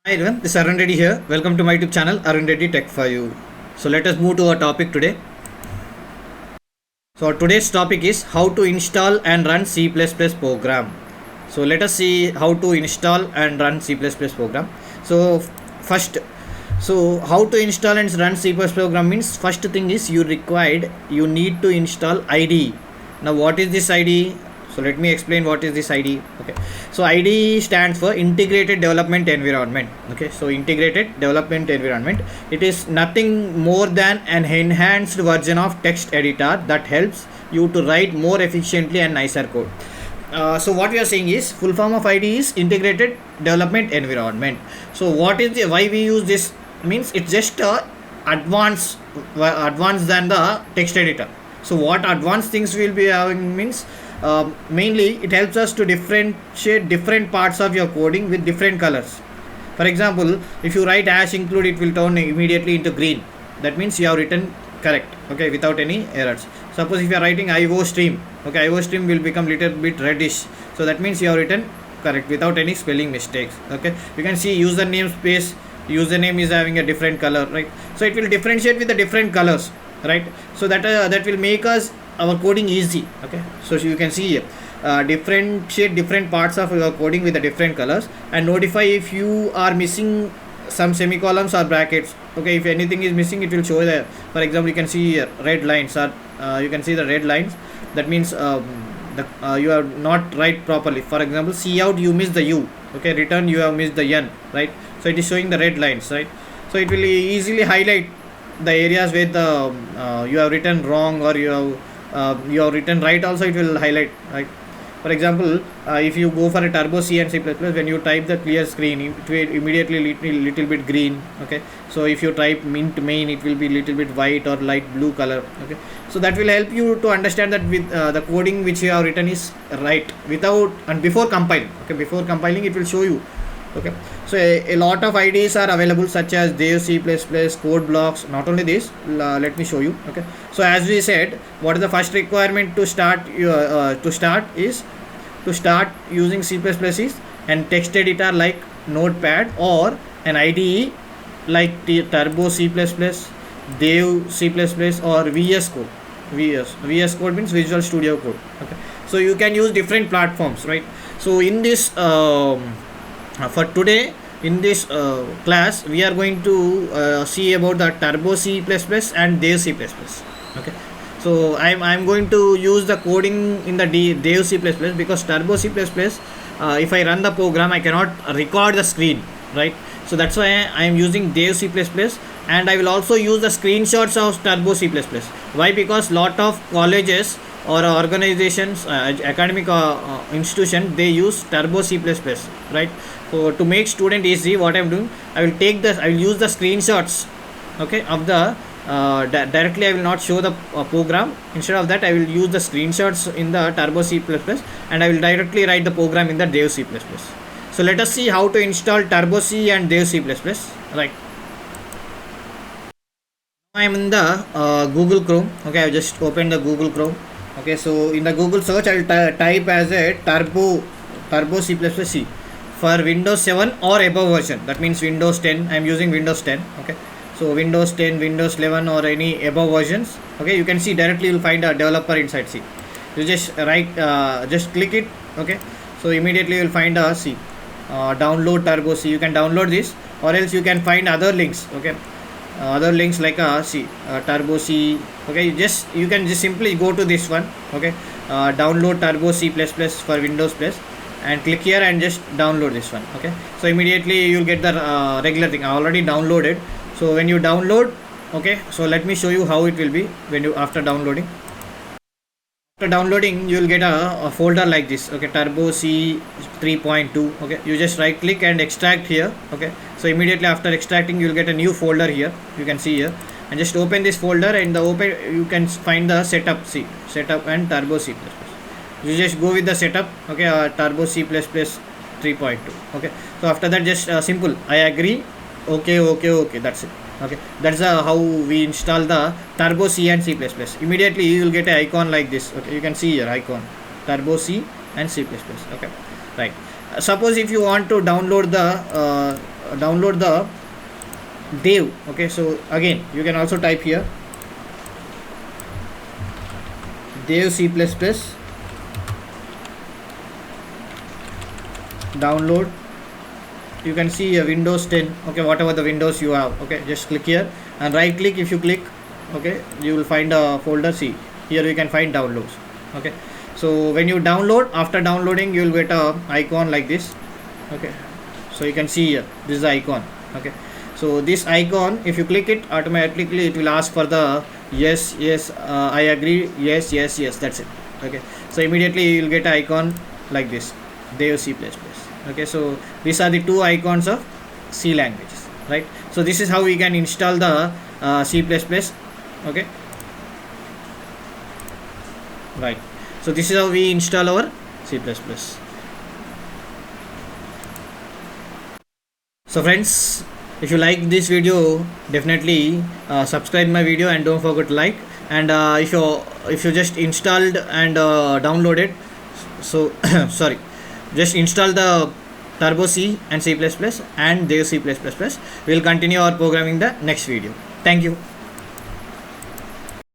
Hi everyone, this is Arun Reddy here. Welcome to my YouTube channel Arun Reddy Tech for You. So let us move to our topic today. So today's topic is how to install and run C++ program. So let us see how to install and run C++ program. So first, how to install and run C++ program means first thing is you need to install IDE. Now what is this IDE? So let me explain what is this IDE. Okay, so IDE stands for Integrated Development Environment. Okay, so Integrated Development Environment, it is nothing more than an enhanced version of text editor that helps you to write more efficiently and nicer code. So what we are saying is full form of IDE is Integrated Development Environment. So what is the why we use this means it's just advanced than the text editor. So what advanced things will be having means mainly it helps us to differentiate different parts of your coding with different colors. For example, if you write hash include, it will turn immediately into green. That means you have written correct, okay, without any errors. Suppose if you are writing IO stream, okay, IO stream will become little bit reddish. So that means you have written correct without any spelling mistakes. Okay, you can see username space, username is having a different color, right? So it will differentiate with the different colors, right? So that will make us our coding easy. Okay, so you can see here differentiate different parts of your coding with the different colors and notify if you are missing some semicolons or brackets. Okay, if anything is missing, it will show there. For example, you can see here red lines are you can see the red lines. That means you have not write properly. For example, see out you missed the u. Okay, return you have missed the n, right? So it is showing the red lines, right? So it will easily highlight the areas where the you have written wrong or you have written right. Also it will highlight, right? For example, if you go for a turbo C and C++, when you type the clear screen, it will immediately little bit green. Okay, so if you type mint main, it will be little bit white or light blue color. Okay, so that will help you to understand that with the coding which you have written is right without and before compiling. Okay, before compiling it will show you. Okay, so a lot of IDEs are available such as Dev C++, code blocks. Not only this, let me show you. Okay, so as we said, what is the first requirement to start is to start using C++ is an text editor like Notepad or an IDE like Turbo C++, Dev C++ or VS Code. VS Code means Visual Studio Code. Okay, so you can use different platforms, right? So in this for today in this class we are going to see about the Turbo C++ and Dev C++. Okay, so I'm going to use the coding in the Dev C++ because Turbo C++, if I run the program I cannot record the screen, right? So that's why I am using Dev C++, and I will also use the screenshots of Turbo C++. Why? Because lot of colleges or organizations, academic institution, they use Turbo C++, right? So to make student easy, what I'm doing, I will use the screenshots, okay, of the directly I will not show the program. Instead of that, I will use the screenshots in the Turbo C++, and I will directly write the program in the Dev C++. So let us see how to install Turbo C and Dev C++, right? I am in the Google Chrome. Okay, I just opened the Google Chrome. Okay, so in the Google search I will type as a Turbo C++ C for Windows 7 or above version. That means Windows 10. I am using Windows 10. Okay, so Windows 10, Windows 11 or any above versions. Okay, you can see directly you will find a developer inside C. You just just click it. Okay, so immediately you will find a C. Download Turbo C. You can download this, or else you can find other links. Okay, other links like Turbo C. Okay, you can just simply go to this one. Okay, download Turbo C++ for Windows Plus, and click here and just download this one. Okay, so immediately you'll get the regular thing. I already downloaded. So when you download, okay, so let me show you how it will be when you after downloading. After downloading, you will get a folder like this. Okay, Turbo C 3.2. Okay, you just right click and extract here. Okay, so immediately after extracting, you will get a new folder here. You can see here, and just open this folder, and you can find the setup and Turbo C++. You just go with the setup. Okay, Turbo C++ 3.2. Okay, so after that, just simple I agree. Okay, that's it. Okay, that's how we install the Turbo C and C++. Immediately you will get an icon like this. Okay, you can see here icon Turbo C and C++. Okay, right. Suppose if you want to download the download the Dev. Okay, so again you can also type here Dev C++, download. You can see a Windows 10, okay, whatever the Windows you have. Okay, just click here and right click. If you click, okay, you will find a folder. See here you can find downloads. Okay, so when you download, after downloading you will get a icon like this. Okay, so you can see here, this is the icon. Okay, so this icon, if you click it, automatically it will ask for the yes, I agree, yes, that's it. Okay, so immediately you will get an icon like this, Dev C++. Okay, so these are the two icons of C languages, right? So this is how we can install the C++. Okay, right, so this is how we install our C++. So friends, if you like this video, definitely subscribe my video and don't forget to like. And if you just installed and downloaded, so sorry, just install the Turbo C and C++ and Dev C++. We will continue our programming the next video. Thank you.